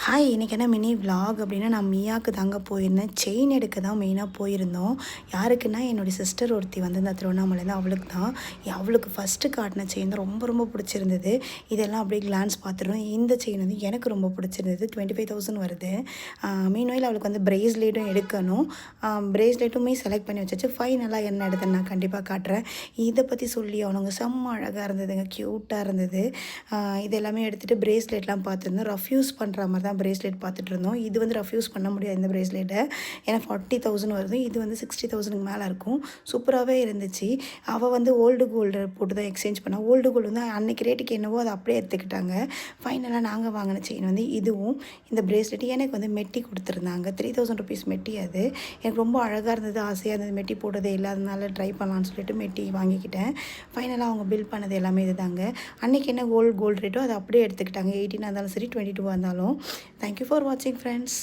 Hi இன்றைக்கி என்ன mini vlog அப்படின்னா நான் மியாவுக்கு தாங்க போயிருந்தேன். செயின் எடுக்க தான் மெயினாக போயிருந்தோம். யாருக்குன்னா என்னுடைய சிஸ்டர் ஒருத்தி வந்து இந்த திருவண்ணாமலையில் அவளுக்கு தான். அவளுக்கு ஃபஸ்ட்டு காட்டின செயின் தான் ரொம்ப ரொம்ப பிடிச்சிருந்தது. இதெல்லாம் அப்படியே கிளான்ஸ் பார்த்துருந்தோம். இந்த செயின் வந்து எனக்கு ரொம்ப பிடிச்சிருந்தது. 25,000 வருது. மீன்வைல் அவளுக்கு வந்து பிரேஸ்லெட்டும் எடுக்கணும். பிரேஸ்லெட்டுமே செலக்ட் பண்ணி வச்சாச்சு. ஃபைனலாக என்ன எடுத்தேன்னு நான் கண்டிப்பாக காட்டுறேன். இதை பற்றி சொல்லி அவனுங்க செம்ம அழகாக இருந்ததுங்க, க்யூட்டாக இருந்தது. இது எல்லாமே எடுத்துகிட்டு பிரேஸ்லெட்லாம் பார்த்துருந்தோம். ரஃப் யூஸ் பண்ணுற மாதிரி தான் பிரேஸ்லெட் பார்த்துட்டு இருந்தோம். இது வந்து ரஃப் யூஸ் பண்ண முடியாது இந்த பிரேஸ்லெட்டை. ஏன்னா 40,000 வருது. இது வந்து 60,000க்கு மேலே இருக்கும். சூப்பராகவே இருந்துச்சு. அவள் வந்து ஓல்டு கோல்டு போட்டு தான் எக்ஸ்சேஞ்ச் பண்ணா. ஓல்டு கோல்டு வந்து அன்றைக்கி ரேட்டுக்கு என்னவோ அதை அப்படியே எடுத்துக்கிட்டாங்க. ஃபைனலாக நாங்கள் வாங்கின செயின் வந்து இதுவும் இந்த பிரேஸ்லெட் எனக்கு வந்து மெட்டி கொடுத்துருந்தாங்க. 3,000 ருபீஸ் மெட்டி. அது எனக்கு ரொம்ப அழகாக இருந்தது, ஆசையாக இருந்தது. மெட்டி போட்டதே இல்லாதனால ட்ரை பண்ணலான்னு சொல்லிட்டு மெட்டி வாங்கிக்கிட்டேன். ஃபைனலாக அவங்க பில் பண்ணது எல்லாமே இது தாங்க. அன்றைக்கி என்ன கோல்டு ரேட்டோ அதை அப்படியே எடுத்துக்கிட்டாங்க. 18 இருந்தாலும் சரி, 22 இருந்தாலும். Thank you for watching, friends.